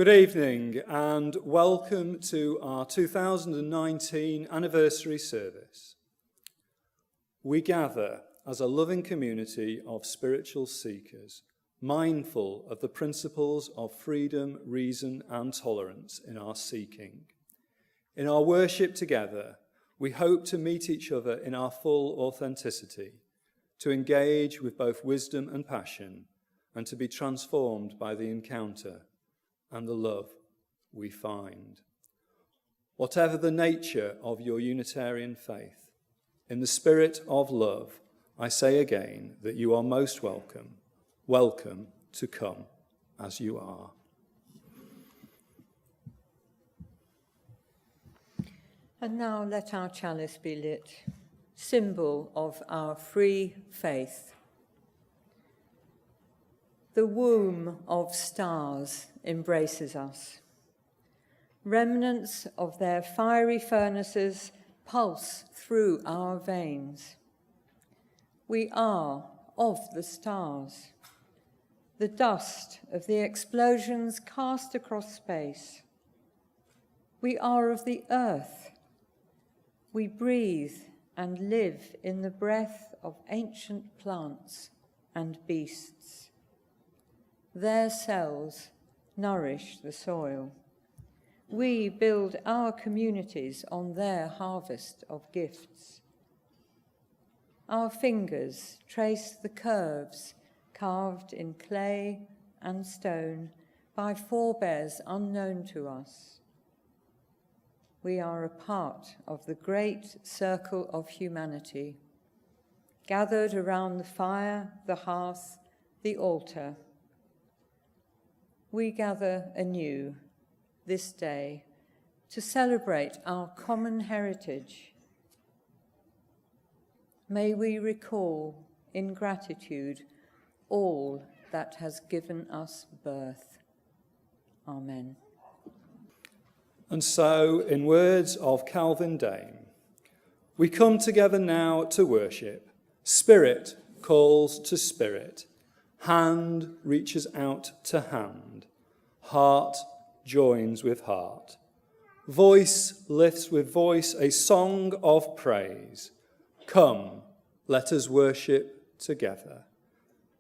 Good evening and welcome to our 2019 anniversary service. We gather as a loving community of spiritual seekers, mindful of the principles of freedom, reason and tolerance in our seeking. In our worship together, we hope to meet each other in our full authenticity, to engage with both wisdom and passion, and to be transformed by the encounter and the love we find. Whatever the nature of your Unitarian faith, in the spirit of love, I say again that you are most welcome. Welcome to come as you are. And now let our chalice be lit, symbol of our free faith. The womb of stars embraces us. Remnants of their fiery furnaces pulse through our veins. We are of the stars, the dust of the explosions cast across space. We are of the earth. We breathe and live in the breath of ancient plants and beasts. Their cells nourish the soil. We build our communities on their harvest of gifts. Our fingers trace the curves carved in clay and stone by forebears unknown to us. We are a part of the great circle of humanity, gathered around the fire, the hearth, the altar. We gather anew this day to celebrate our common heritage. May we recall in gratitude all that has given us birth. Amen. And so, in words of Calvin Dame, we come together now to worship. Spirit calls to spirit. Hand reaches out to hand. Heart joins with heart. Voice lifts with voice a song of praise. Come, let us worship together.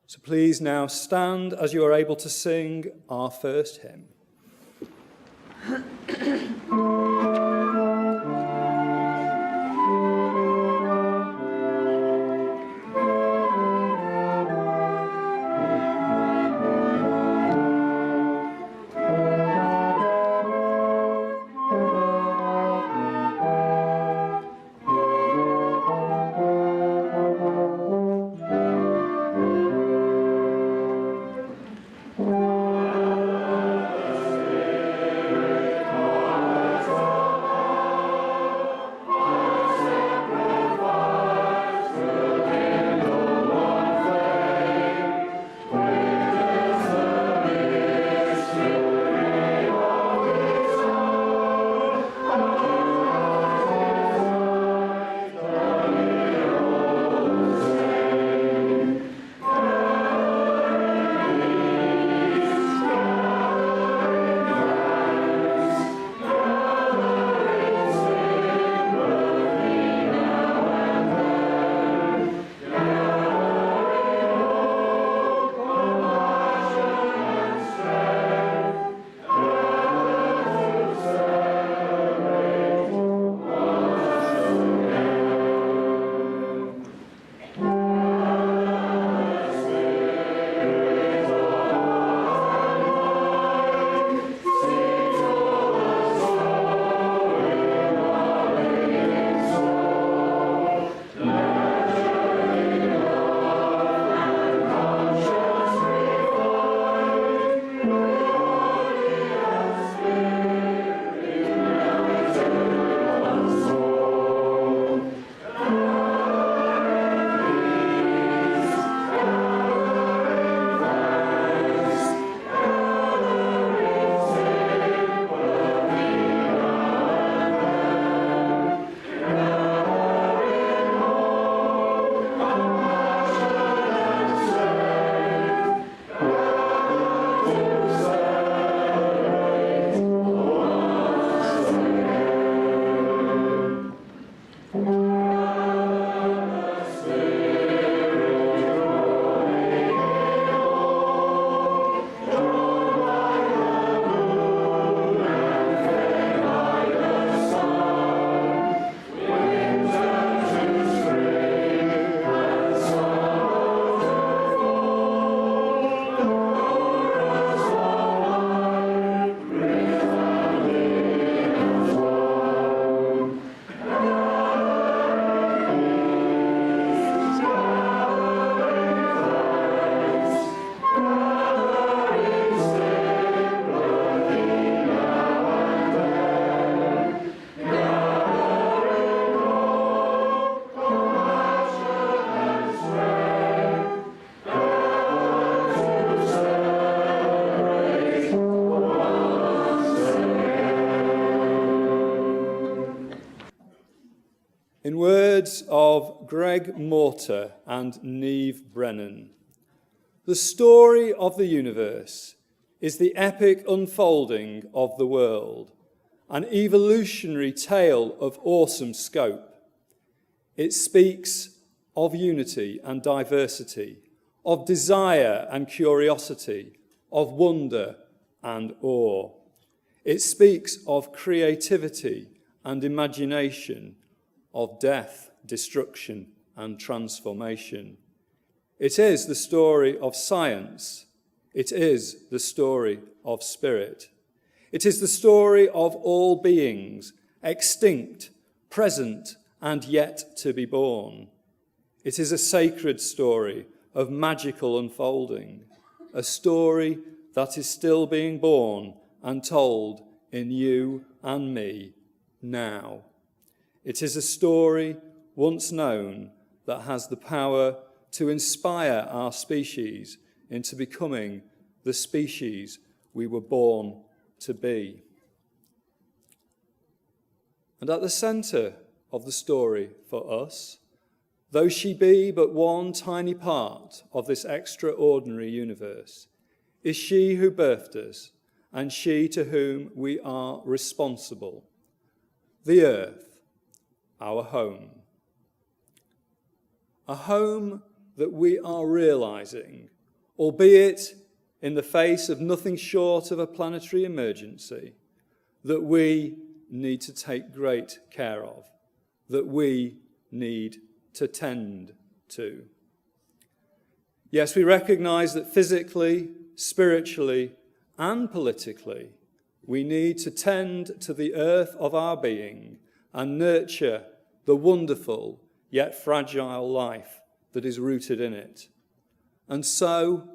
So please now stand as you are able to sing our first hymn. words of Greg Morter and Neve Brennan. The story of the universe is the epic unfolding of the world, an evolutionary tale of awesome scope. It speaks of unity and diversity, of desire and curiosity, of wonder and awe. It speaks of creativity and imagination, of death, destruction, and transformation. It is the story of science. It is the story of spirit. It is the story of all beings, extinct, present, and yet to be born. It is a sacred story of magical unfolding, a story that is still being born and told in you and me now. It is a story once known that has the power to inspire our species into becoming the species we were born to be. And at the centre of the story for us, though she be but one tiny part of this extraordinary universe, is she who birthed us and she to whom we are responsible, the earth, our home. A home that we are realising, albeit in the face of nothing short of a planetary emergency, that we need to take great care of, that we need to tend to. Yes, we recognise that physically, spiritually, and politically, we need to tend to the earth of our being and nurture the wonderful yet fragile life that is rooted in it. And so,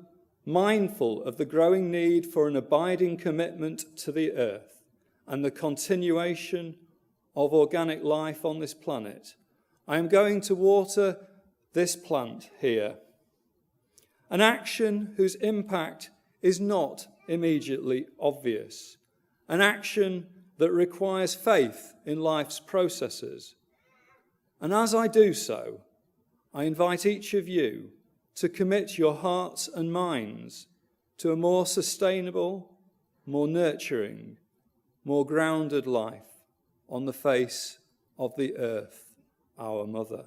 mindful of the growing need for an abiding commitment to the earth and the continuation of organic life on this planet, I am going to water this plant here. An action whose impact is not immediately obvious. An action that requires faith in life's processes. And as I do so, I invite each of you to commit your hearts and minds to a more sustainable, more nurturing, more grounded life on the face of the earth, our mother.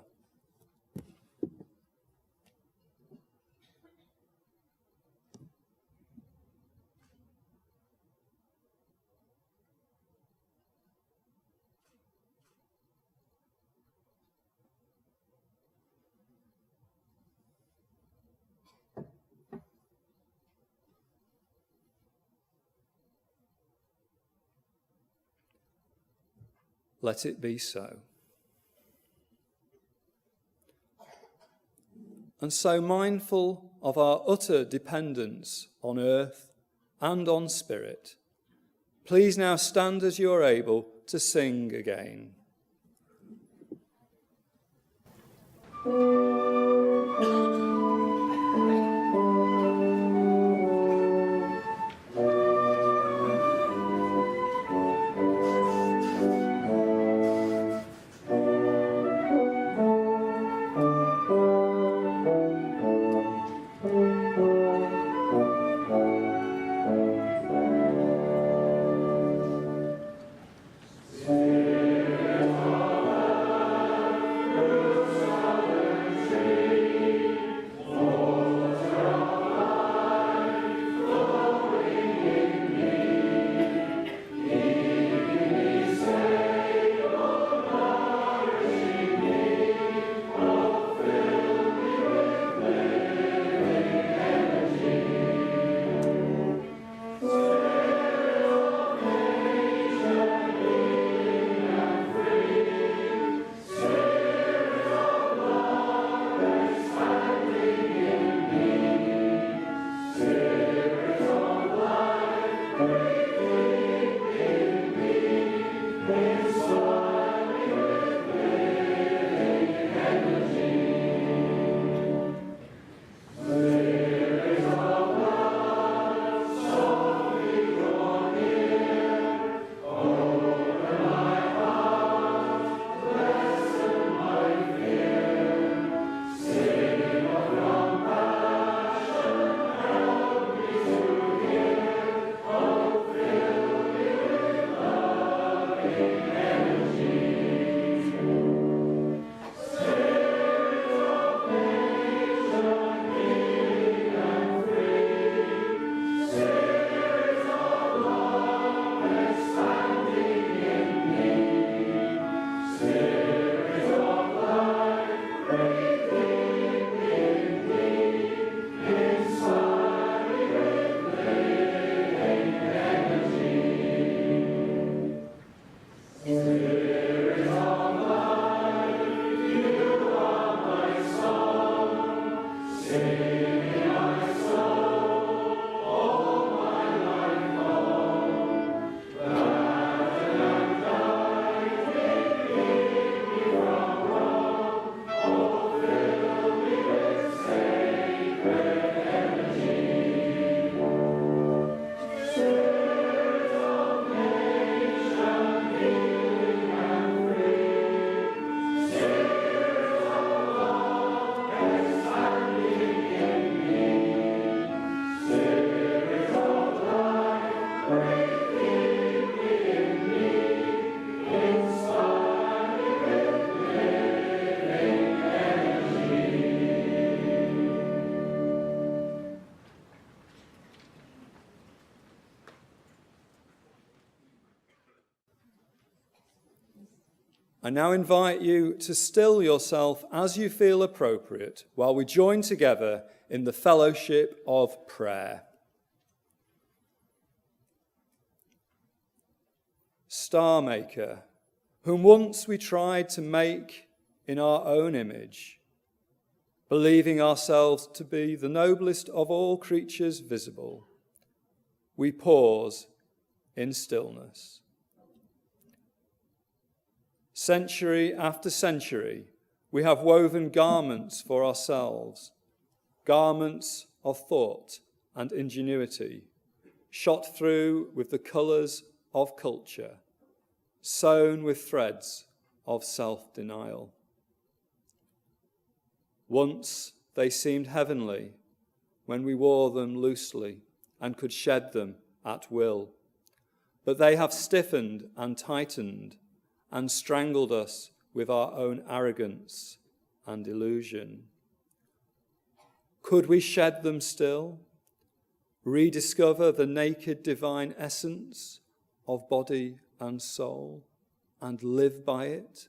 Let it be so. And so, mindful of our utter dependence on earth and on spirit, please now stand as you are able to sing again. I now invite you to still yourself as you feel appropriate while we join together in the fellowship of prayer. Star Maker, whom once we tried to make in our own image, believing ourselves to be the noblest of all creatures visible, we pause in stillness. Century after century, we have woven garments for ourselves, garments of thought and ingenuity, shot through with the colours of culture, sewn with threads of self-denial. Once they seemed heavenly when we wore them loosely and could shed them at will, but they have stiffened and tightened and strangled us with our own arrogance and illusion. Could we shed them still, rediscover the naked divine essence of body and soul, and live by it,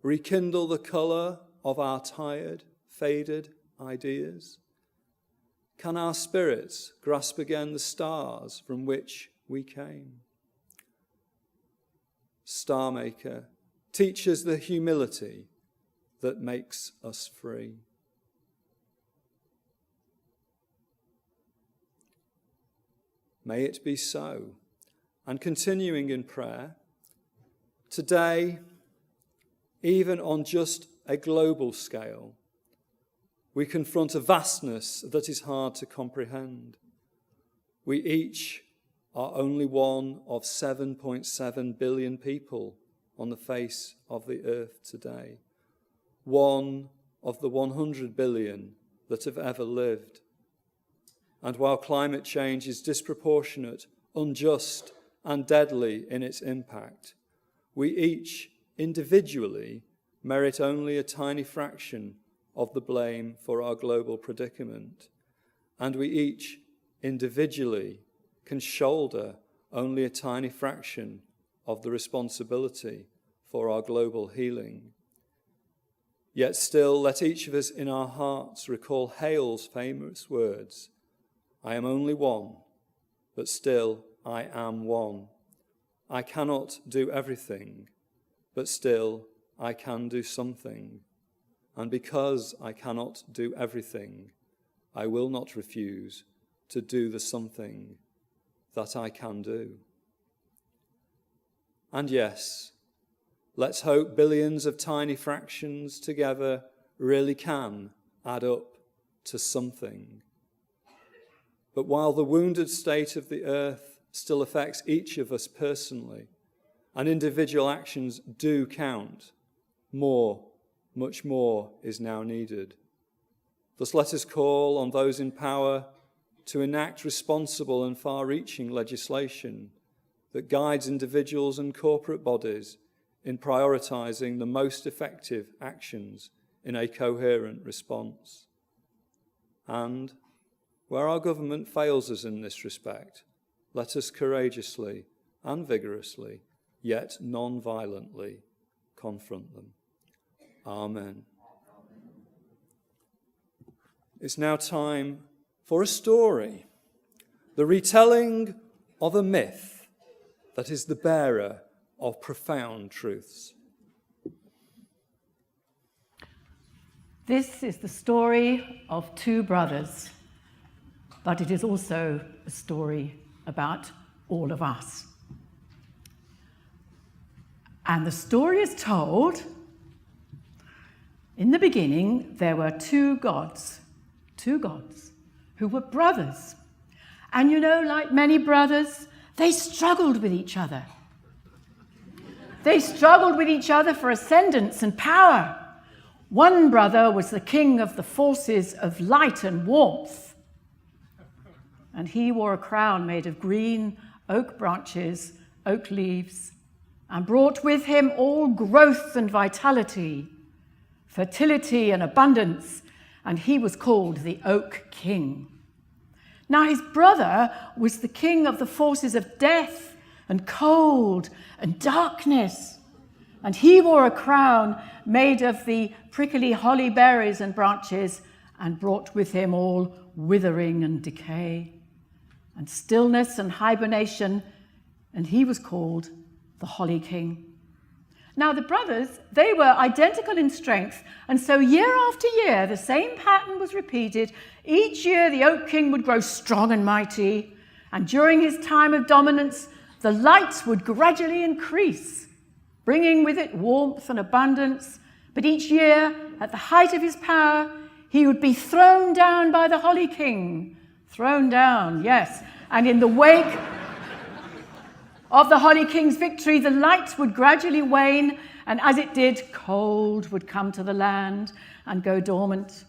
rekindle the colour of our tired, faded ideas? Can our spirits grasp again the stars from which we came? Star Maker, teach us the humility that makes us free. May it be so. And continuing in prayer, today, even on just a global scale, we confront a vastness that is hard to comprehend. We each are only one of 7.7 billion people on the face of the earth today, one of the 100 billion that have ever lived. And while climate change is disproportionate, unjust, and deadly in its impact, we each individually merit only a tiny fraction of the blame for our global predicament, and we each individually can shoulder only a tiny fraction of the responsibility for our global healing. Yet still, let each of us in our hearts recall Hale's famous words, "I am only one, but still I am one. I cannot do everything, but still I can do something. And because I cannot do everything, I will not refuse to do the something that I can do." And yes, let's hope billions of tiny fractions together really can add up to something. But while the wounded state of the earth still affects each of us personally, and individual actions do count, more, much more is now needed. Thus let us call on those in power to enact responsible and far-reaching legislation that guides individuals and corporate bodies in prioritizing the most effective actions in a coherent response. And where our government fails us in this respect, let us courageously and vigorously, yet non-violently, confront them. Amen. It's now time for a story, the retelling of a myth that is the bearer of profound truths. This is the story of two brothers, but it is also a story about all of us. And the story is told, in the beginning there were two gods who were brothers. And you know, like many brothers, they struggled with each other. They struggled with each other for ascendance and power. One brother was the king of the forces of light and warmth, and he wore a crown made of green oak branches, oak leaves, and brought with him all growth and vitality, fertility and abundance, and he was called the Oak King. Now his brother was the king of the forces of death and cold and darkness, And he wore a crown made of the prickly holly berries and branches, and brought with him all withering and decay, and stillness and hibernation, and he was called the Holly King. Now the brothers, they were identical in strength, and so year after year the same pattern was repeated. Each year the Oak King would grow strong and mighty, and during his time of dominance the light would gradually increase, bringing with it warmth and abundance. But each year, at the height of his power, he would be thrown down by the Holly King. Thrown down, yes. And in the wake of the Holly King's victory, the light would gradually wane, and as it did, cold would come to the land and go dormant.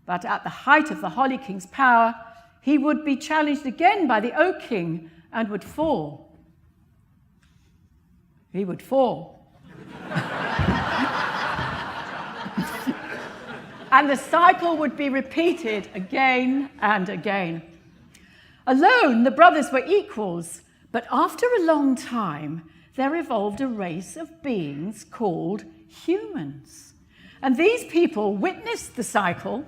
But at the height of the Holly King's power, he would be challenged again by the Oak King and would fall. He would fall. And the cycle would be repeated again and again. Alone, the brothers were equals, but after a long time, there evolved a race of beings called humans. And these people witnessed the cycle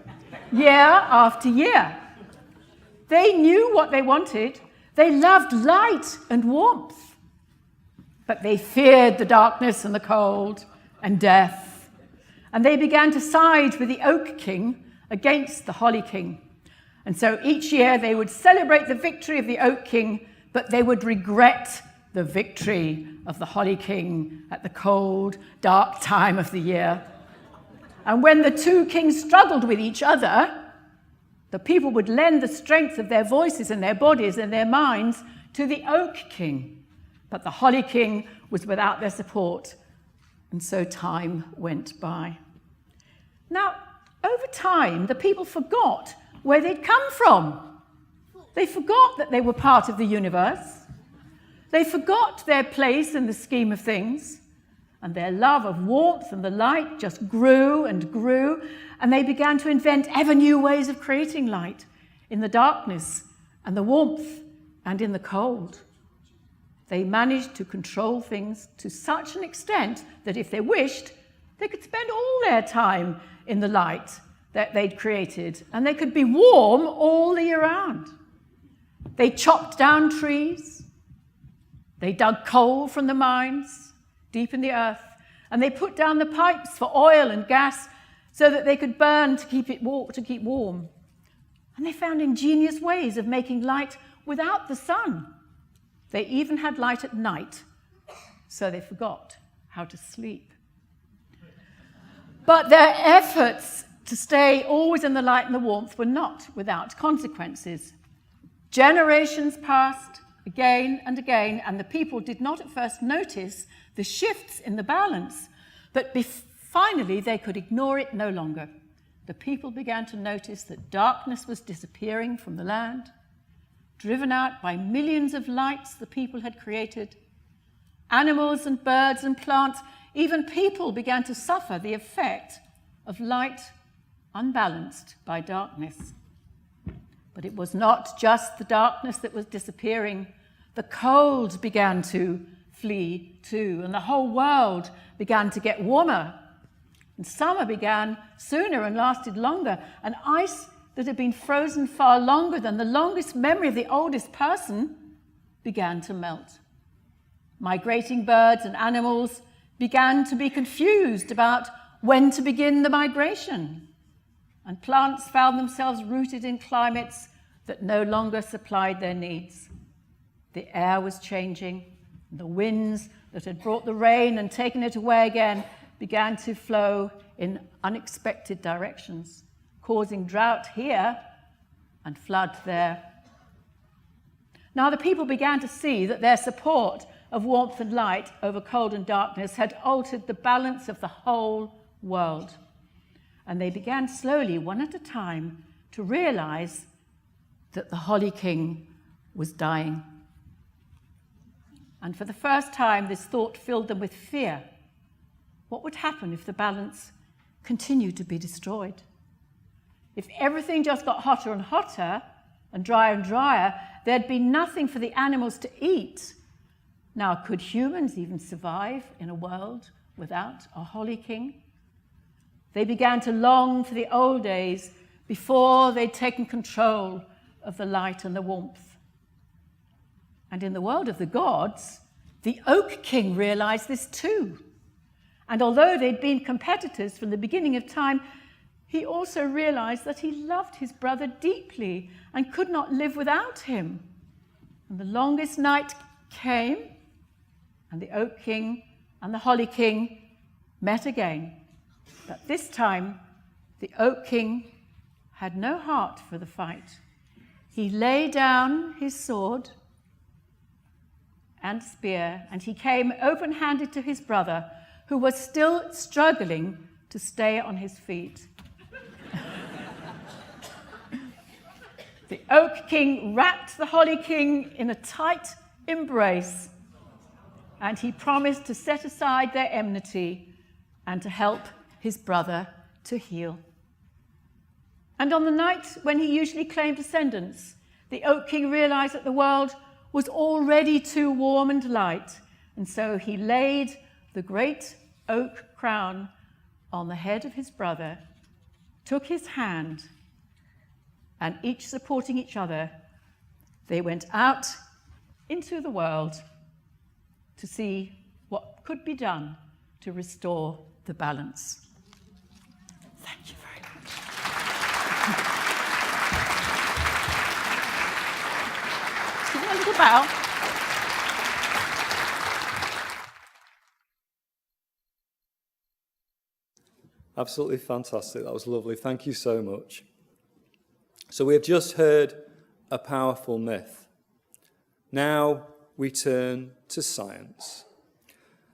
year after year. They knew what they wanted. They loved light and warmth, but they feared the darkness and the cold and death. And they began to side with the Oak King against the Holly King. And so each year they would celebrate the victory of the Oak King, but they would regret the victory of the Holly King at the cold, dark time of the year. And when the two kings struggled with each other, the people would lend the strength of their voices and their bodies and their minds to the Oak King. But the Holly King was without their support. And so time went by. Now, over time, the people forgot where they'd come from. They forgot that they were part of the universe. They forgot their place in the scheme of things. And their love of warmth and the light just grew and grew. And they began to invent ever new ways of creating light in the darkness and the warmth and in the cold. They managed to control things to such an extent that if they wished, they could spend all their time in the light that they'd created, and they could be warm all the year round. They chopped down trees, they dug coal from the mines deep in the earth, and they put down the pipes for oil and gas so that they could burn to keep warm. And they found ingenious ways of making light without the sun. They even had light at night, so they forgot how to sleep. But their efforts to stay always in the light and the warmth were not without consequences. Generations passed again and again, and the people did not at first notice the shifts in the balance, but finally they could ignore it no longer. The people began to notice that darkness was disappearing from the land, driven out by millions of lights the people had created. Animals and birds and plants, even people, began to suffer the effect of light unbalanced by darkness. But it was not just the darkness that was disappearing. The cold began to flee too, and the whole world began to get warmer. And summer began sooner and lasted longer, and ice that had been frozen far longer than the longest memory of the oldest person began to melt. Migrating birds and animals began to be confused about when to begin the migration, and plants found themselves rooted in climates that no longer supplied their needs. The air was changing, and the winds that had brought the rain and taken it away again began to flow in unexpected directions, causing drought here and flood there. Now the people began to see that their support of warmth and light over cold and darkness had altered the balance of the whole world. And they began slowly, one at a time, to realize that the Holly King was dying. And for the first time, this thought filled them with fear. What would happen if the balance continued to be destroyed? If everything just got hotter and hotter and drier, there'd be nothing for the animals to eat. Now, could humans even survive in a world without a Holy King. They began to long for the old days before they'd taken control of the light and the warmth. And in the world of the gods, the Oak King realized this too. And although they'd been competitors from the beginning of time, he also realized that he loved his brother deeply and could not live without him. And the longest night came, and the Oak King and the Holly King met again. But this time, the Oak King had no heart for the fight. He lay down his sword and spear, and he came open-handed to his brother, who was still struggling to stay on his feet. The Oak King wrapped the Holly King in a tight embrace, and he promised to set aside their enmity and to help his brother to heal. And on the night when he usually claimed ascendance, the Oak King realized that the world was already too warm and light, and so he laid the great oak crown on the head of his brother, took his hand, and each supporting each other, they went out into the world to see what could be done to restore the balance. Thank you very much. Just give me a little bow. Absolutely fantastic. That was lovely. Thank you so much. So we have just heard a powerful myth. Now we turn to science.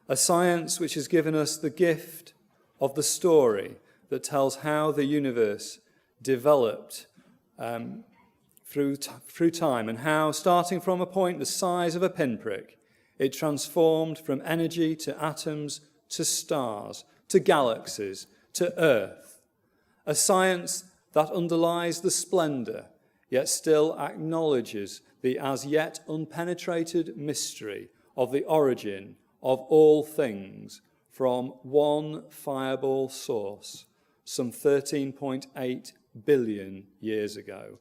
A science which has given us the gift of the story that tells how the universe developed through time, and how, starting from a point the size of a pinprick, it transformed from energy to atoms to stars to galaxies to Earth. A science that underlies the splendour, yet still acknowledges the as yet unpenetrated mystery of the origin of all things from one fireball source some 13.8 billion years ago.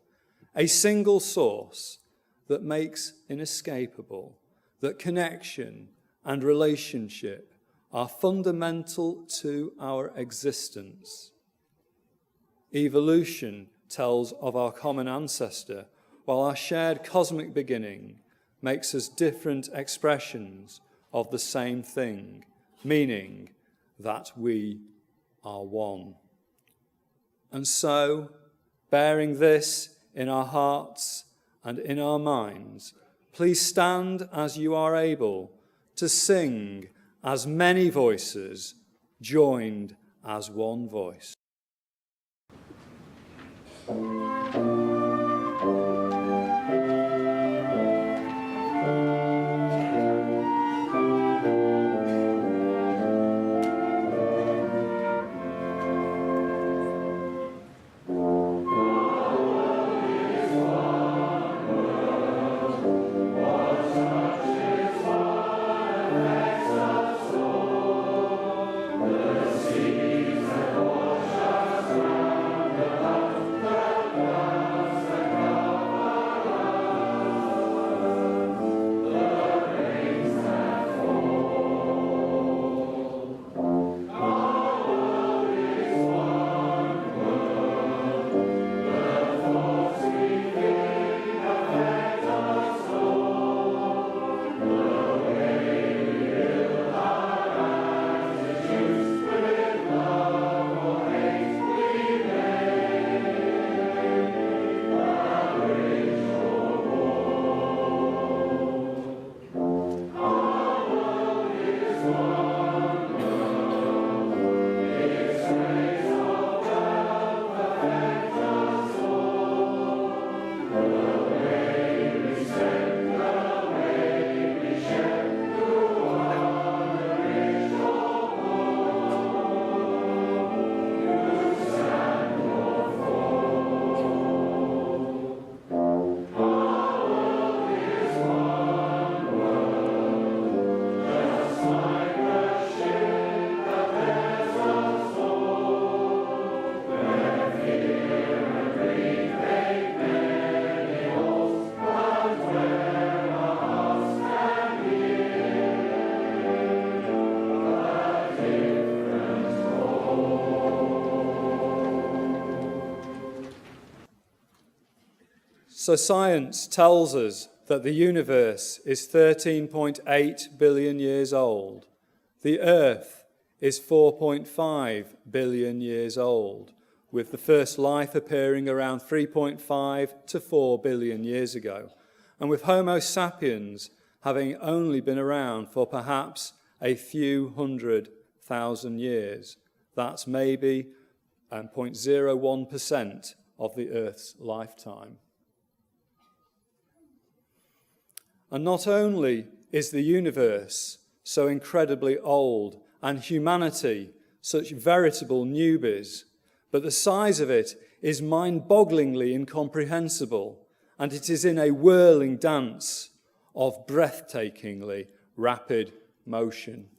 A single source that makes inescapable that connection and relationship are fundamental to our existence. Evolution tells of our common ancestor, while our shared cosmic beginning makes us different expressions of the same thing, meaning that we are one. And so, bearing this in our hearts and in our minds, please stand as you are able to sing as many voices joined as one voice. So science tells us that the universe is 13.8 billion years old. The Earth is 4.5 billion years old, with the first life appearing around 3.5 to 4 billion years ago, and with Homo sapiens having only been around for perhaps a few 100,000 years. That's maybe 0.01% of the Earth's lifetime. And not only is the universe so incredibly old and humanity such veritable newbies, but the size of it is mind-bogglingly incomprehensible, and it is in a whirling dance of breathtakingly rapid motion.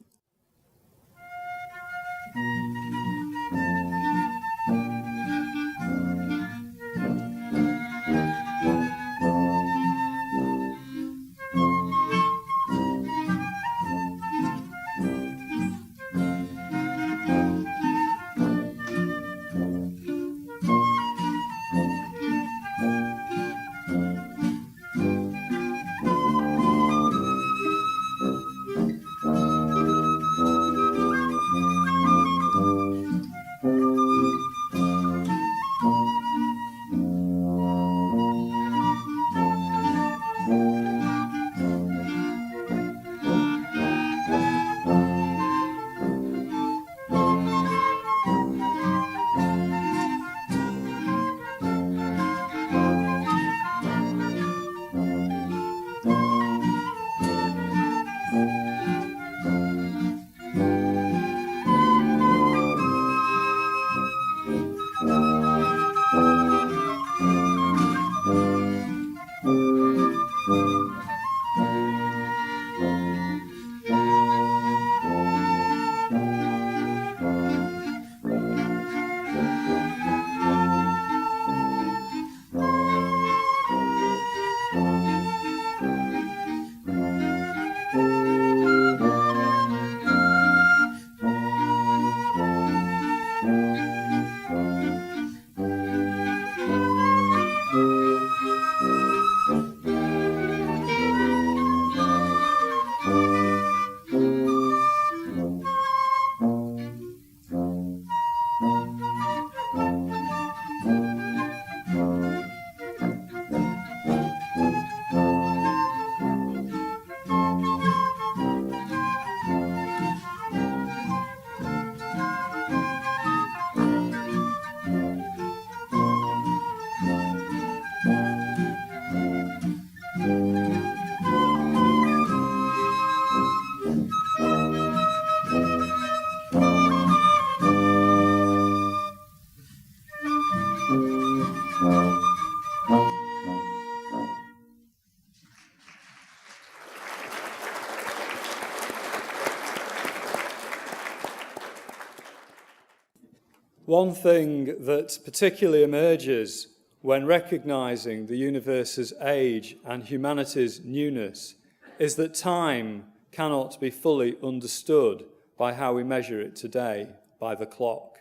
One thing that particularly emerges when recognizing the universe's age and humanity's newness is that time cannot be fully understood by how we measure it today, by the clock.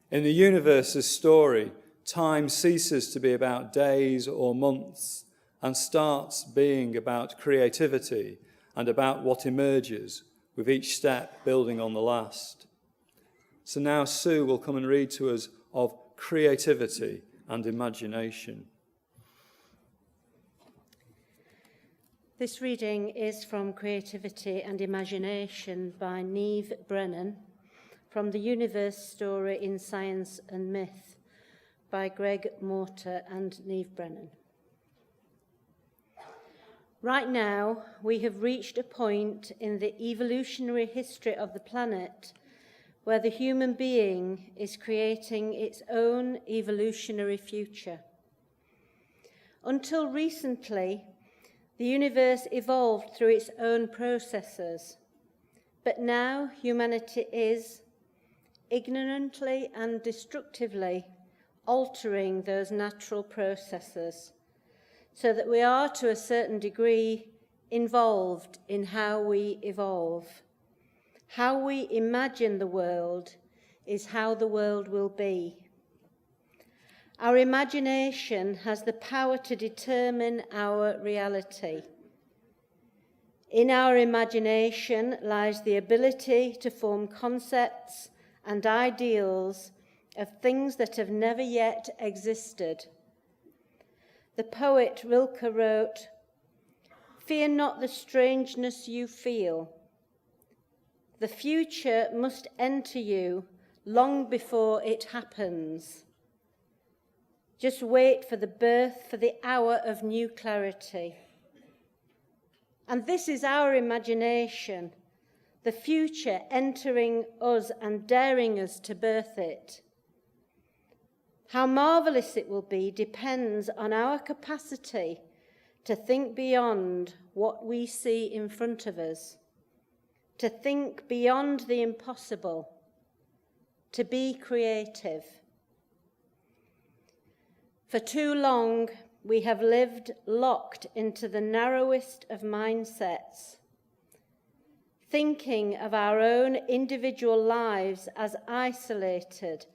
In the universe's story, time ceases to be about days or months and starts being about creativity and about what emerges, with each step building on the last. So now Sue will come and read to us of creativity and imagination. This reading is from Creativity and Imagination by Niamh Brennan, from The Universe Story in Science and Myth by Greg Morter and Niamh Brennan. Right now, we have reached a point in the evolutionary history of the planet where the human being is creating its own evolutionary future. Until recently, the universe evolved through its own processes, but now humanity is, ignorantly and destructively, altering those natural processes, so that we are, to a certain degree, involved in how we evolve. How we imagine the world is how the world will be. Our imagination has the power to determine our reality. In our imagination lies the ability to form concepts and ideals of things that have never yet existed. The poet Rilke wrote, "Fear not the strangeness you feel. The future must enter you long before it happens. Just wait for the birth, for the hour of new clarity." And this is our imagination, the future entering us and daring us to birth it. How marvelous it will be depends on our capacity to think beyond what we see in front of us, to think beyond the impossible, to be creative. For too long, we have lived locked into the narrowest of mindsets, thinking of our own individual lives as isolated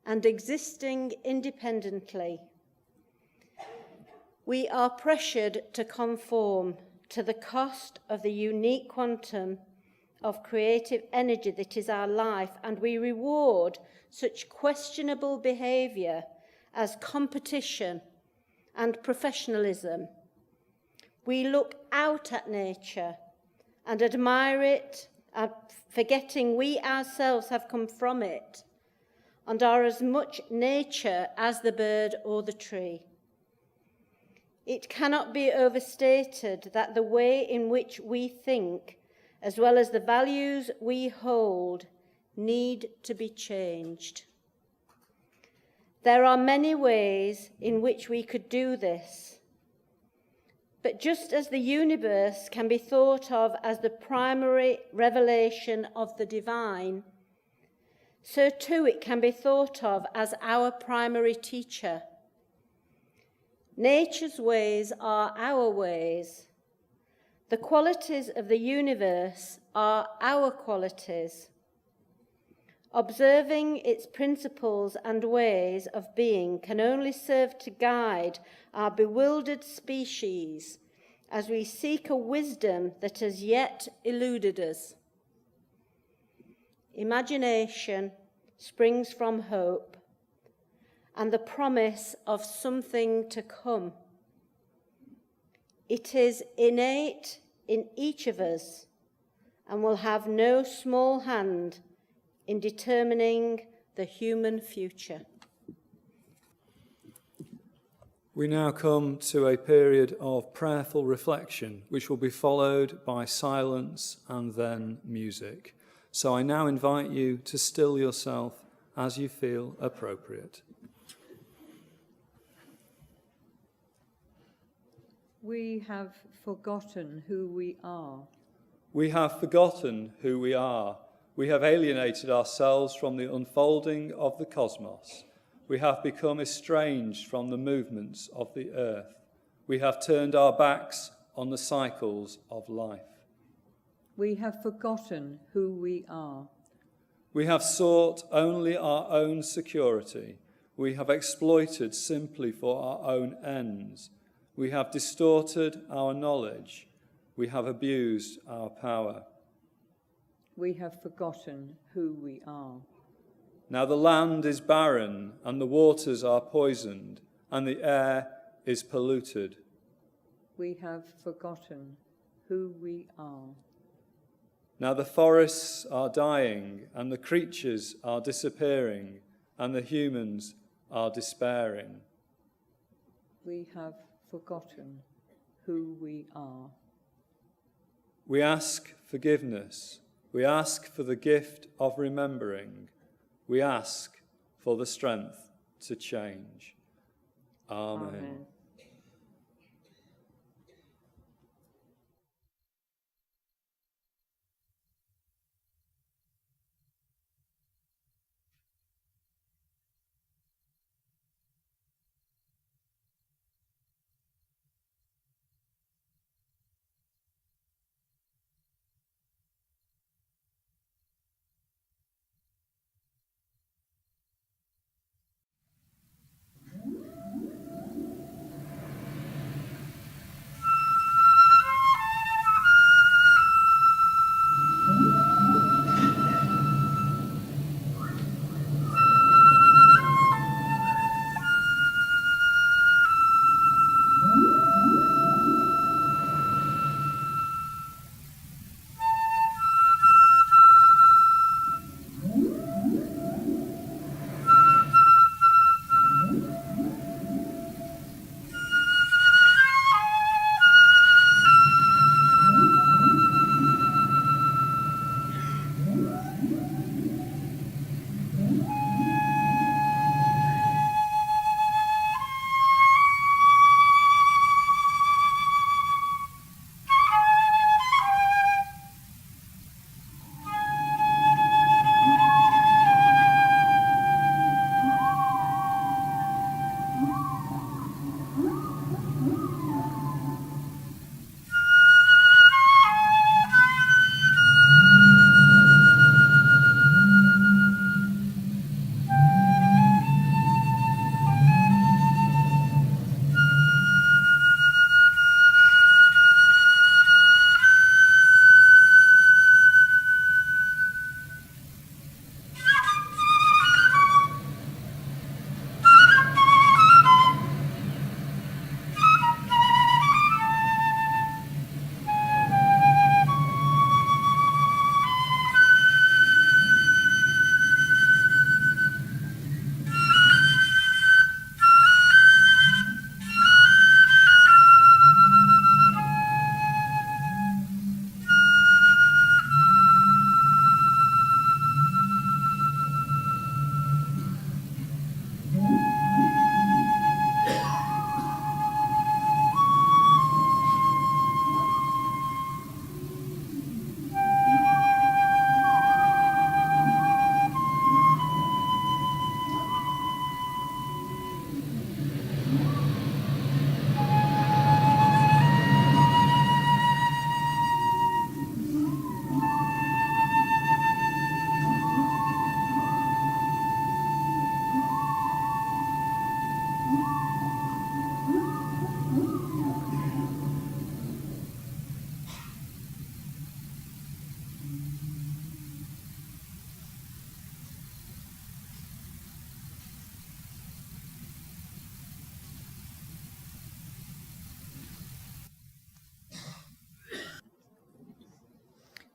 and existing independently. We are pressured to conform to the cost of the unique quantum of creative energy that is our life, and we reward such questionable behaviour as competition and professionalism. We look out at nature and admire it, forgetting we ourselves have come from it and are as much nature as the bird or the tree. It cannot be overstated that the way in which we think, as well as the values we hold, need to be changed. There are many ways in which we could do this. But just as the universe can be thought of as the primary revelation of the divine, so too it can be thought of as our primary teacher. Nature's ways are our ways. The qualities of the universe are our qualities. Observing its principles and ways of being can only serve to guide our bewildered species as we seek a wisdom that has yet eluded us. Imagination springs from hope and the promise of something to come. It is innate in each of us and will have no small hand in determining the human future. We now come to a period of prayerful reflection, which will be followed by silence and then music. So I now invite you to still yourself as you feel appropriate. We have forgotten who we are. We have forgotten who we are. We have alienated ourselves from the unfolding of the cosmos. We have become estranged from the movements of the earth. We have turned our backs on the cycles of life. We have forgotten who we are. We have sought only our own security. We have exploited simply for our own ends. We have distorted our knowledge. We have abused our power. We have forgotten who we are. Now the land is barren, and the waters are poisoned, and the air is polluted. We have forgotten who we are. Now the forests are dying, and the creatures are disappearing, and the humans are despairing. We have forgotten who we are. We ask forgiveness. We ask for the gift of remembering. We ask for the strength to change. Amen. Amen.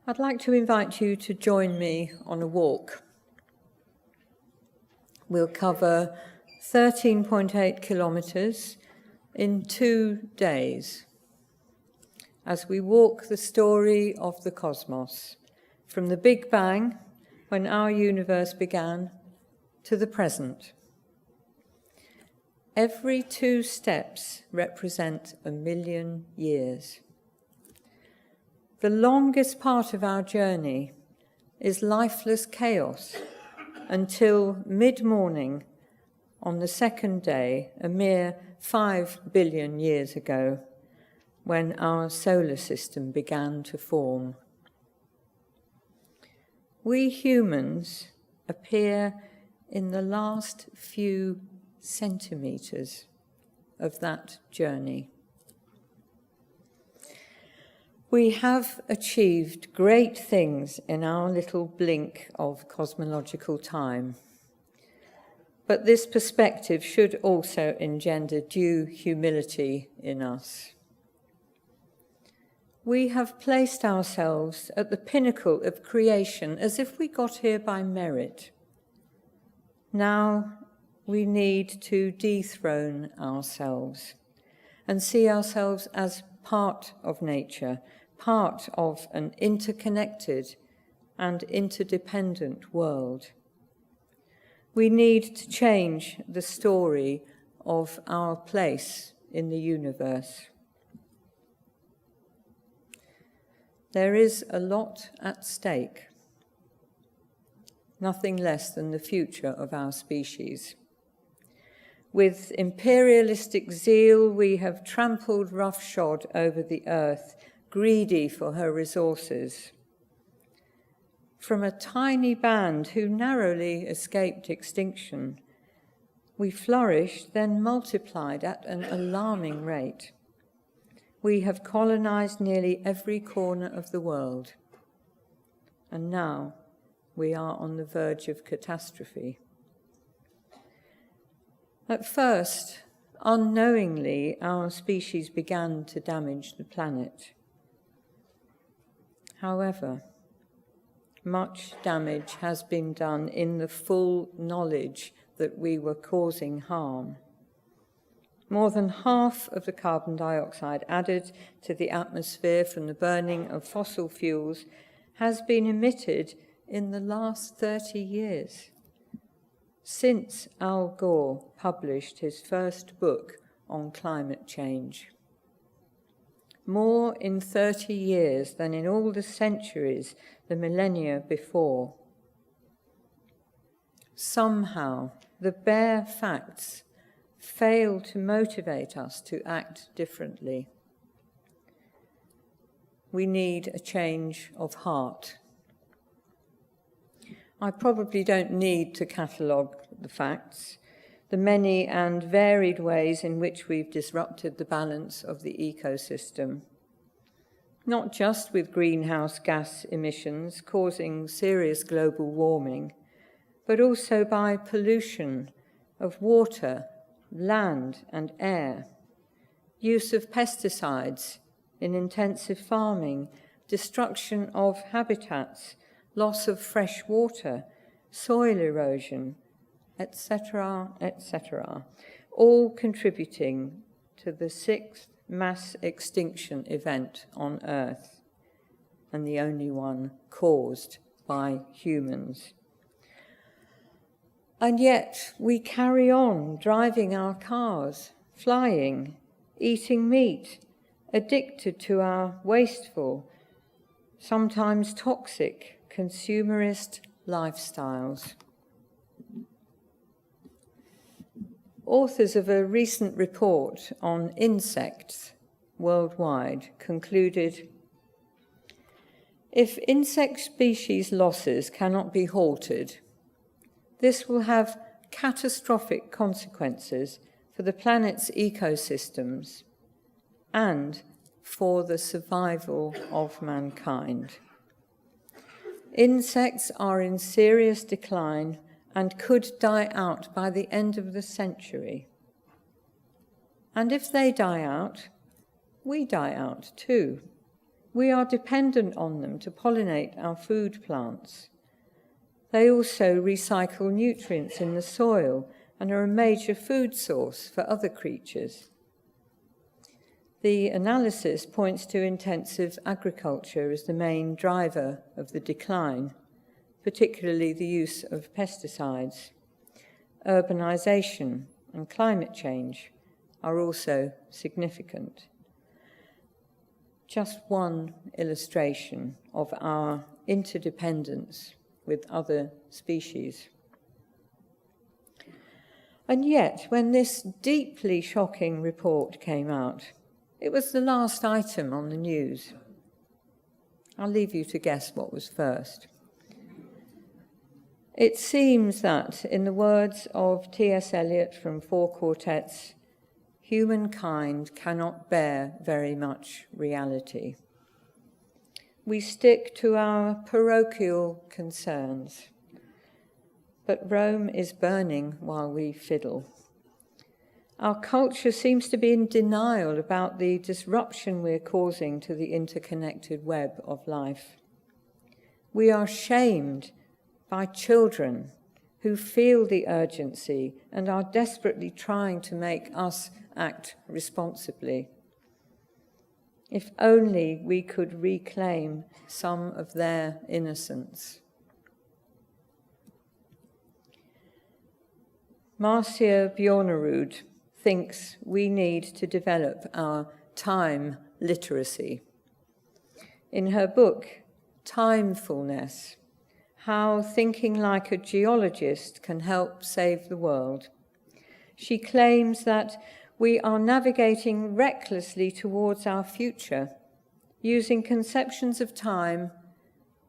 I'd like to invite you to join me on a walk. We'll cover 13.8 kilometres in 2 days as we walk the story of the cosmos, from the Big Bang, when our universe began, to the present. Every 2 steps represent 1,000,000 years. The longest part of our journey is lifeless chaos until mid-morning on the second day, a mere 5 billion years ago, when our solar system began to form. We humans appear in the last few centimetres of that journey. We have achieved great things in our little blink of cosmological time, but this perspective should also engender due humility in us. We have placed ourselves at the pinnacle of creation as if we got here by merit. Now we need to dethrone ourselves and see ourselves as part of nature, part of an interconnected and interdependent world. We need to change the story of our place in the universe. There is a lot at stake, nothing less than the future of our species. With imperialistic zeal, we have trampled roughshod over the earth, greedy for her resources. From a tiny band who narrowly escaped extinction, we flourished, then multiplied at an alarming rate. We have colonized nearly every corner of the world, and now we are on the verge of catastrophe. At first, unknowingly, our species began to damage the planet. However, much damage has been done in the full knowledge that we were causing harm. More than half of the carbon dioxide added to the atmosphere from the burning of fossil fuels has been emitted in the last 30 years, since Al Gore published his first book on climate change. More in 30 years than in all the centuries, the millennia before. Somehow, the bare facts fail to motivate us to act differently. We need a change of heart. I probably don't need to catalogue the facts, the many and varied ways in which we've disrupted the balance of the ecosystem, not just with greenhouse gas emissions causing serious global warming, but also by pollution of water, land and air, use of pesticides in intensive farming, destruction of habitats, loss of fresh water, soil erosion, etc., etc., all contributing to the 6th mass extinction event on Earth, and the only one caused by humans. And yet we carry on driving our cars, flying, eating meat, addicted to our wasteful, sometimes toxic, consumerist lifestyles. Authors of a recent report on insects worldwide concluded, if insect species losses cannot be halted, this will have catastrophic consequences for the planet's ecosystems and for the survival of mankind. Insects are in serious decline and could die out by the end of the century. And if they die out, we die out too. We are dependent on them to pollinate our food plants. They also recycle nutrients in the soil and are a major food source for other creatures. The analysis points to intensive agriculture as the main driver of the decline, particularly the use of pesticides. Urbanisation and climate change are also significant. Just one illustration of our interdependence with other species. And yet, when this deeply shocking report came out, it was the last item on the news. I'll leave you to guess what was first. It seems that, in the words of T.S. Eliot from Four Quartets, humankind cannot bear very much reality. We stick to our parochial concerns, but Rome is burning while we fiddle. Our culture seems to be in denial about the disruption we're causing to the interconnected web of life. We are shamed by children who feel the urgency and are desperately trying to make us act responsibly. If only we could reclaim some of their innocence. Marcia Bjornerud thinks we need to develop our time literacy. In her book, Timefulness, How Thinking Like a Geologist Can Help Save the World, she claims that we are navigating recklessly towards our future, using conceptions of time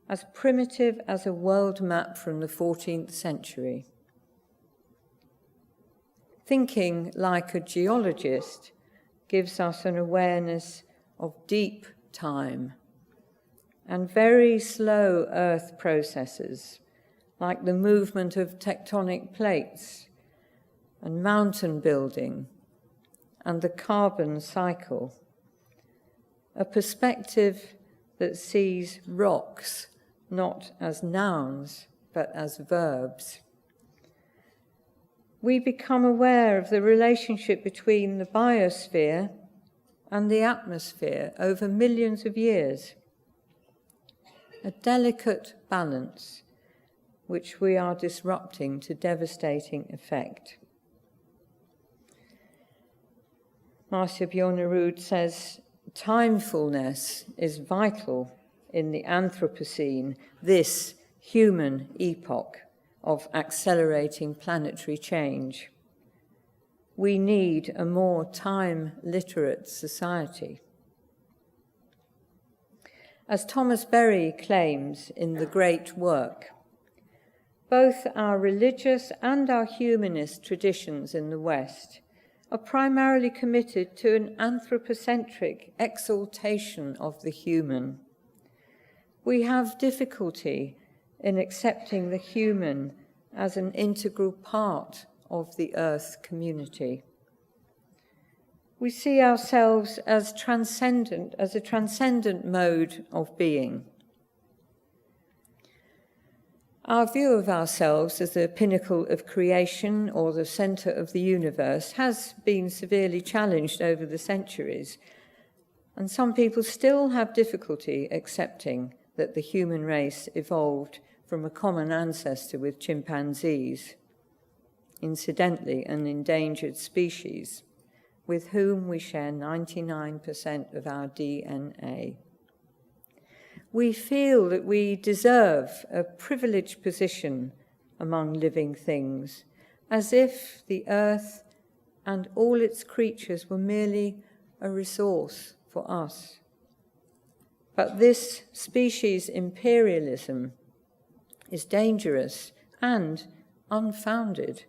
as primitive as a world map from the 14th century. Thinking like a geologist gives us an awareness of deep time and very slow earth processes, like the movement of tectonic plates and mountain building and the carbon cycle, a perspective that sees rocks not as nouns but as verbs. We become aware of the relationship between the biosphere and the atmosphere over millions of years, a delicate balance which we are disrupting to devastating effect. Marcia Bjornerud says, timefulness is vital in the Anthropocene, this human epoch of accelerating planetary change. We need a more time-literate society. As Thomas Berry claims in The Great Work, both our religious and our humanist traditions in the West are primarily committed to an anthropocentric exaltation of the human. We have difficulty in accepting the human as an integral part of the earth community. We see ourselves as a transcendent mode of being. Our view of ourselves as the pinnacle of creation or the center of the universe has been severely challenged over the centuries, and some people still have difficulty accepting that the human race evolved from a common ancestor with chimpanzees, incidentally an endangered species, with whom we share 99% of our DNA. We feel that we deserve a privileged position among living things, as if the earth and all its creatures were merely a resource for us. But this species imperialism is dangerous and unfounded.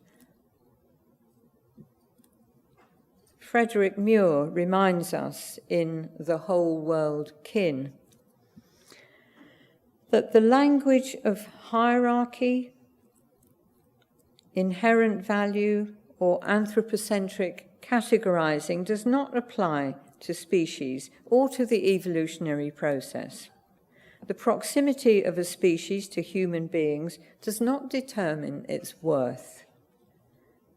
Frederick Muir reminds us in The Whole World Kin that the language of hierarchy, inherent value, or anthropocentric categorizing does not apply to species or to the evolutionary process. The proximity of a species to human beings does not determine its worth.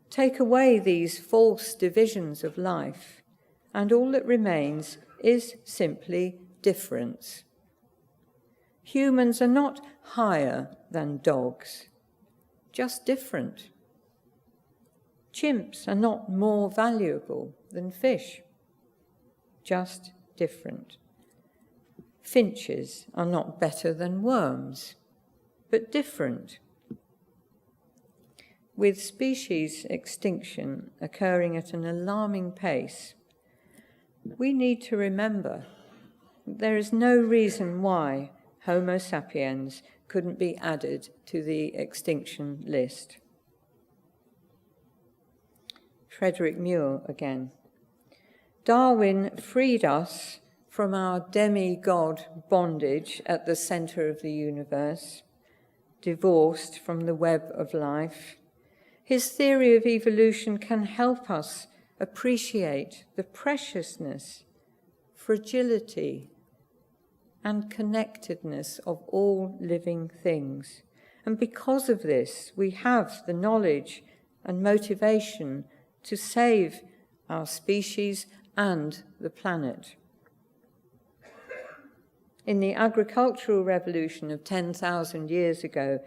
Take away these false divisions of life, and all that remains is simply difference. Humans are not higher than dogs, just different. Chimps are not more valuable than fish, just different. Finches are not better than worms, but different. With species extinction occurring at an alarming pace, we need to remember that there is no reason why Homo sapiens couldn't be added to the extinction list. Frederick Muir again. Darwin freed us from our demigod bondage at the centre of the universe, divorced from the web of life. His theory of evolution can help us appreciate the preciousness, fragility, and connectedness of all living things. And because of this, we have the knowledge and motivation to save our species and the planet. In the agricultural revolution of 10,000 years ago,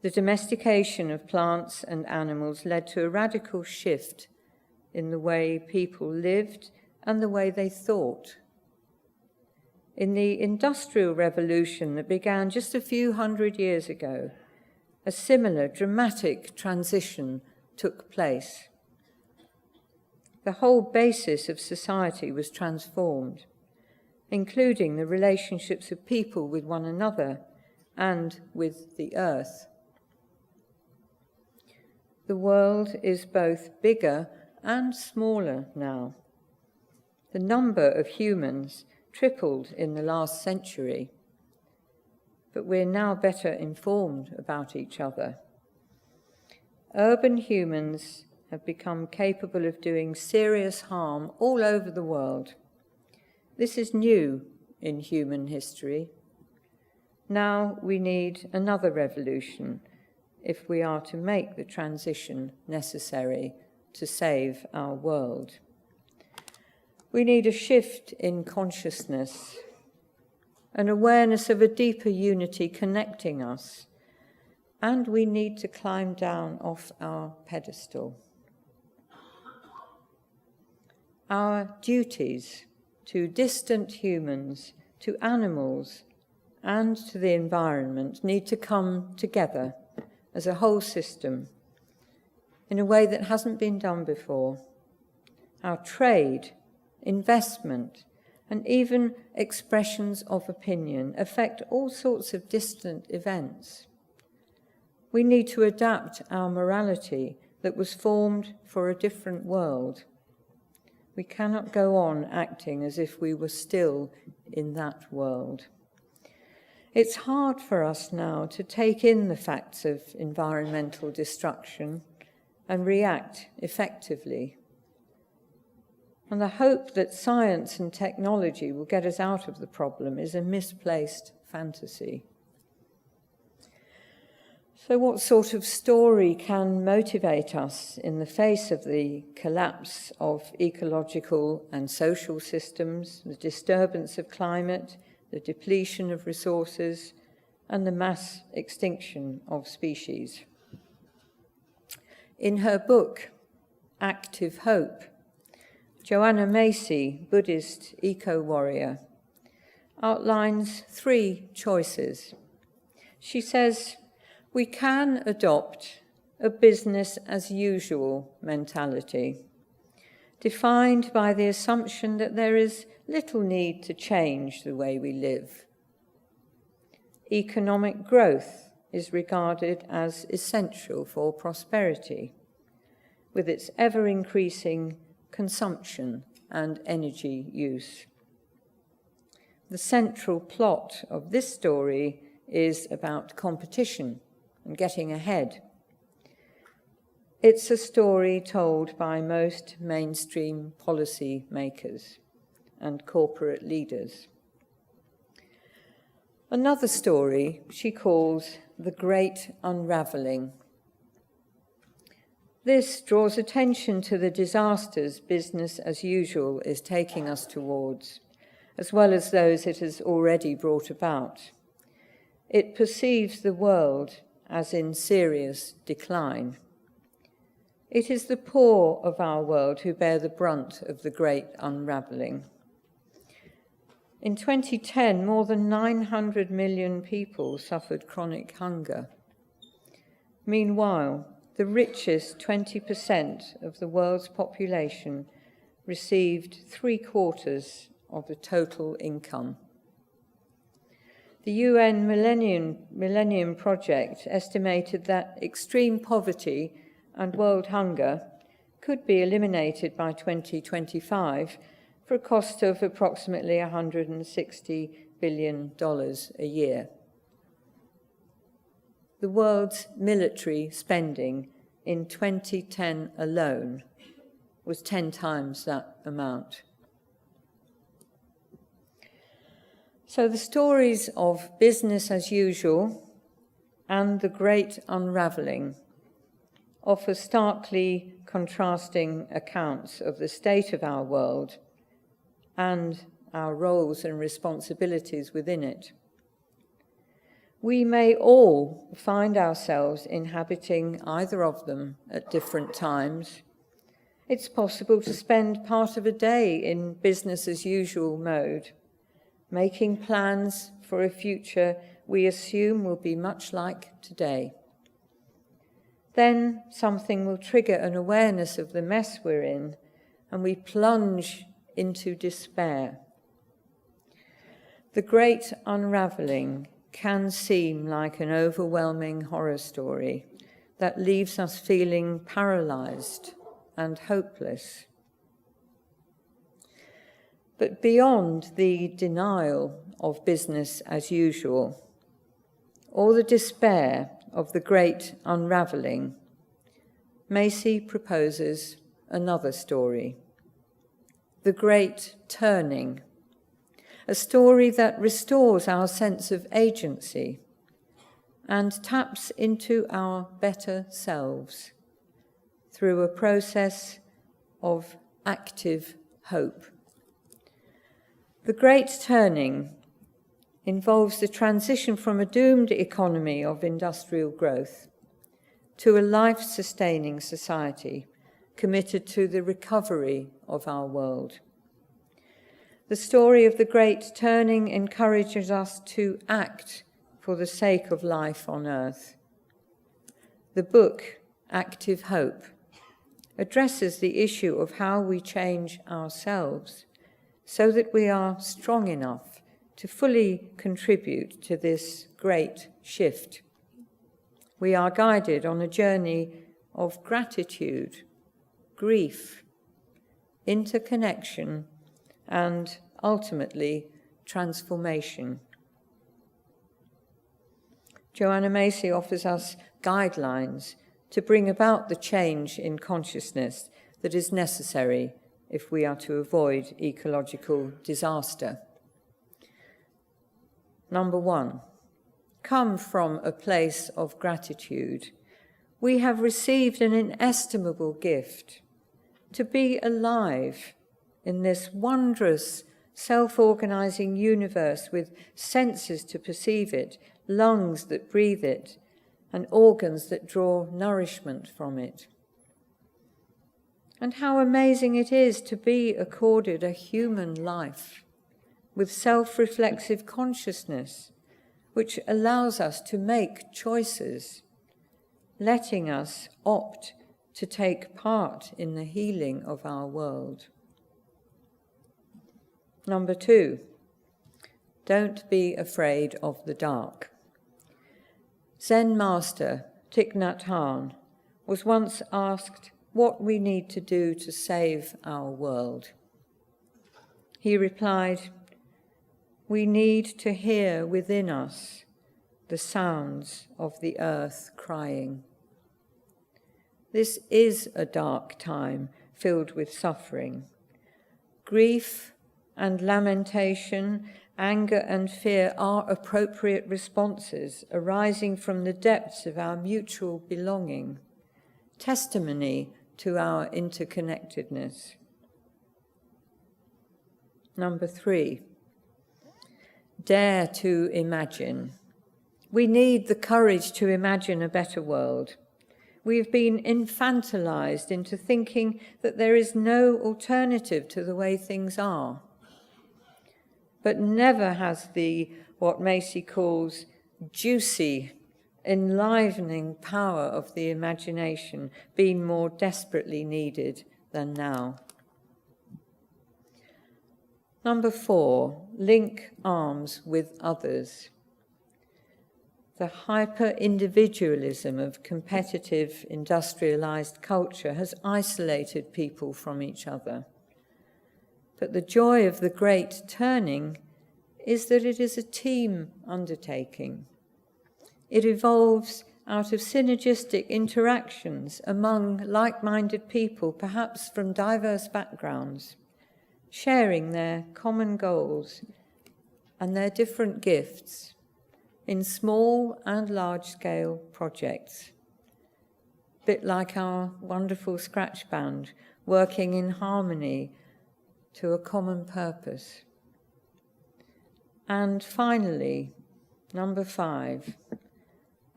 the domestication of plants and animals led to a radical shift in the way people lived and the way they thought. In the industrial revolution that began just a few hundred years ago, a similar dramatic transition took place. The whole basis of society was transformed, including the relationships of people with one another and with the earth. The world is both bigger and smaller now. The number of humans tripled in the last century, but we're now better informed about each other. Urban humans have become capable of doing serious harm all over the world. This is new in human history. Now we need another revolution if we are to make the transition necessary to save our world. We need a shift in consciousness, an awareness of a deeper unity connecting us, and we need to climb down off our pedestal. Our duties to distant humans, to animals, and to the environment need to come together as a whole system in a way that hasn't been done before. Our trade, investment, and even expressions of opinion affect all sorts of distant events. We need to adapt our morality that was formed for a different world. We cannot go on acting as if we were still in that world. It's hard for us now to take in the facts of environmental destruction and react effectively. And the hope that science and technology will get us out of the problem is a misplaced fantasy. So what sort of story can motivate us in the face of the collapse of ecological and social systems, the disturbance of climate, the depletion of resources, and the mass extinction of species? In her book, Active Hope, Joanna Macy, Buddhist eco-warrior, outlines 3 choices. She says, we can adopt a business-as-usual mentality, defined by the assumption that there is little need to change the way we live. Economic growth is regarded as essential for prosperity, with its ever-increasing consumption and energy use. The central plot of this story is about competition and getting ahead. It's a story told by most mainstream policy makers, and corporate leaders. Another story she calls The Great Unravelling. This draws attention to the disasters business as usual is taking us towards, as well as those it has already brought about. It perceives the world as in serious decline. It is the poor of our world who bear the brunt of the great unravelling. In 2010, more than 900 million people suffered chronic hunger. Meanwhile, the richest 20% of the world's population received 3/4 of the total income. The UN Millennium Project estimated that extreme poverty and world hunger could be eliminated by 2025 for a cost of approximately $160 billion a year. The world's military spending in 2010 alone was 10 times that amount. So the stories of business as usual and the great unravelling offer starkly contrasting accounts of the state of our world and our roles and responsibilities within it. We may all find ourselves inhabiting either of them at different times. It's possible to spend part of a day in business as usual mode, making plans for a future we assume will be much like today. Then something will trigger an awareness of the mess we're in, and we plunge into despair. The great unravelling can seem like an overwhelming horror story that leaves us feeling paralysed and hopeless. But beyond the denial of business as usual, or the despair of the great unravelling, Macy proposes another story, The Great Turning, a story that restores our sense of agency and taps into our better selves through a process of active hope. The Great Turning involves the transition from a doomed economy of industrial growth to a life-sustaining society committed to the recovery of our world. The story of the Great Turning encourages us to act for the sake of life on earth. The book, Active Hope, addresses the issue of how we change ourselves so that we are strong enough to fully contribute to this great shift. We are guided on a journey of gratitude, grief, interconnection, and ultimately transformation. Joanna Macy offers us guidelines to bring about the change in consciousness that is necessary if we are to avoid ecological disaster. Number 1, come from a place of gratitude. We have received an inestimable gift to be alive in this wondrous, self-organizing universe with senses to perceive it, lungs that breathe it, and organs that draw nourishment from it. And how amazing it is to be accorded a human life with self-reflexive consciousness, which allows us to make choices, letting us opt to take part in the healing of our world. Number 2, don't be afraid of the dark. Zen master Thich Nhat Hanh was once asked what we need to do to save our world. He replied, "We need to hear within us the sounds of the earth crying." This is a dark time filled with suffering. Grief and lamentation, anger and fear are appropriate responses arising from the depths of our mutual belonging, testimony to our interconnectedness. Number 3, dare to imagine. We need the courage to imagine a better world. We've been infantilized into thinking that there is no alternative to the way things are. But never has the, what Macy calls, juicy, enlivening power of the imagination been more desperately needed than now. Number 4, link arms with others. The hyper-individualism of competitive, industrialized culture has isolated people from each other. But the joy of the great turning is that it is a team undertaking. It evolves out of synergistic interactions among like-minded people, perhaps from diverse backgrounds, sharing their common goals and their different gifts in small and large-scale projects, a bit like our wonderful scratch band working in harmony to a common purpose. And finally, number 5,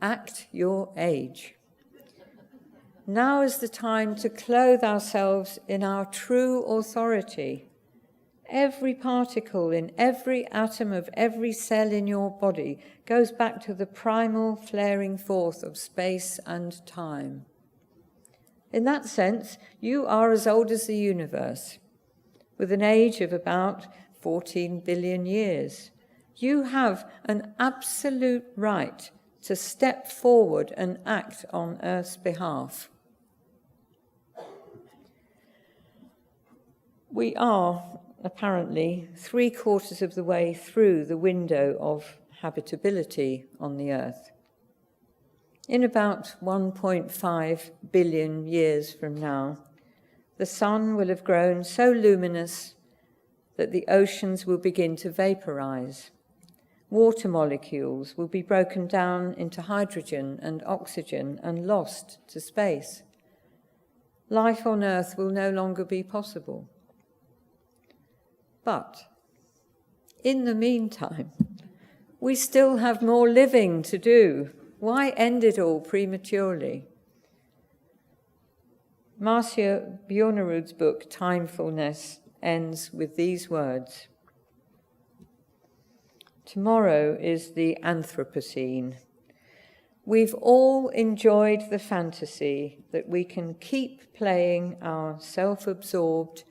act your age. Now is the time to clothe ourselves in our true authority. Every particle in every atom of every cell in your body goes back to the primal flaring forth of space and time. In that sense, you are as old as the universe, with an age of about 14 billion years. You have an absolute right to step forward and act on Earth's behalf. We are apparently 3/4 of the way through the window of habitability on the Earth. In about 1.5 billion years from now, the sun will have grown so luminous that the oceans will begin to vaporize. Water molecules will be broken down into hydrogen and oxygen and lost to space. Life on Earth will no longer be possible. But in the meantime, we still have more living to do. Why end it all prematurely? Marcia Bjornerud's book, Timefulness, ends with these words. Tomorrow is the Anthropocene. We've all enjoyed the fantasy that we can keep playing our self-absorbed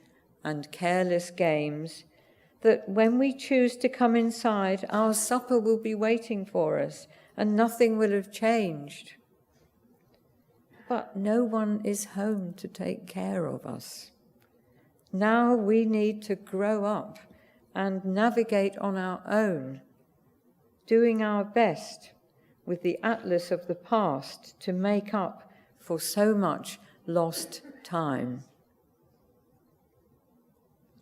and careless games, that when we choose to come inside, our supper will be waiting for us and nothing will have changed. But no one is home to take care of us. Now we need to grow up and navigate on our own, doing our best with the atlas of the past to make up for so much lost time.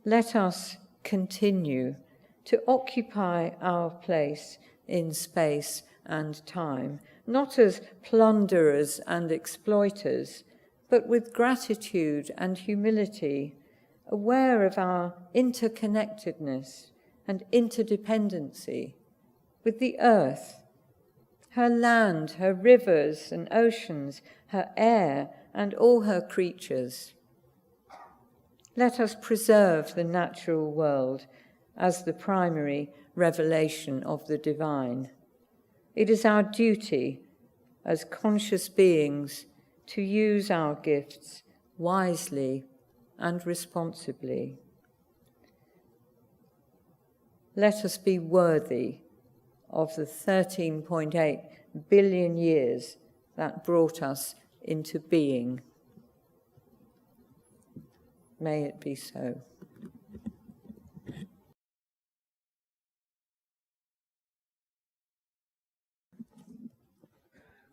Let us continue to occupy our place in space and time, not as plunderers and exploiters, but with gratitude and humility, aware of our interconnectedness and interdependency with the earth, her land, her rivers and oceans, her air and all her creatures. Let us preserve the natural world as the primary revelation of the divine. It is our duty as conscious beings to use our gifts wisely and responsibly. Let us be worthy of the 13.8 billion years that brought us into being. May it be so.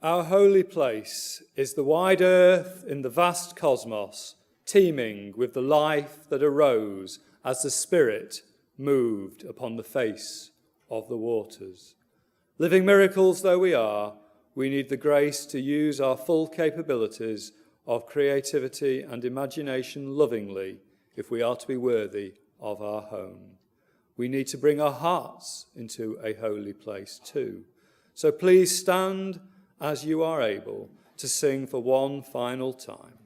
Our holy place is the wide earth in the vast cosmos, teeming with the life that arose as the Spirit moved upon the face of the waters. Living miracles though we are, we need the grace to use our full capabilities of creativity and imagination lovingly if we are to be worthy of our home. We need to bring our hearts into a holy place too. So please stand as you are able to sing for one final time.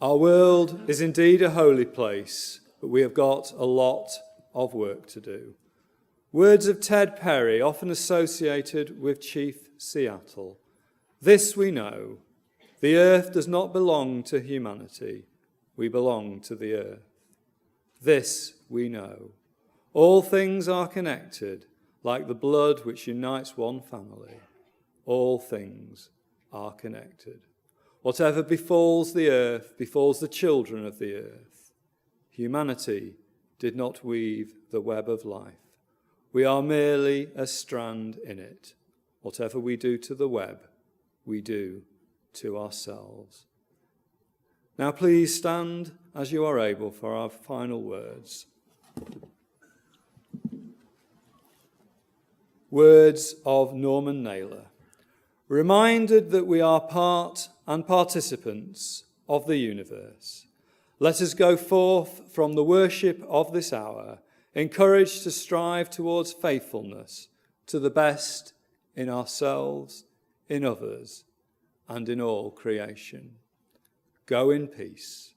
Our world is indeed a holy place, but we have got a lot of work to do. Words of Ted Perry, often associated with Chief Seattle. This we know, the earth does not belong to humanity, we belong to the earth. This we know, all things are connected, like the blood which unites one family. All things are connected. Whatever befalls the earth befalls the children of the earth. Humanity did not weave the web of life. We are merely a strand in it. Whatever we do to the web, we do to ourselves. Now please stand as you are able for our final words. Words of Norman Naylor. Reminded that we are part and participants of the universe, let us go forth from the worship of this hour, encouraged to strive towards faithfulness to the best in ourselves, in others, and in all creation. Go in peace.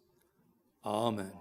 Amen.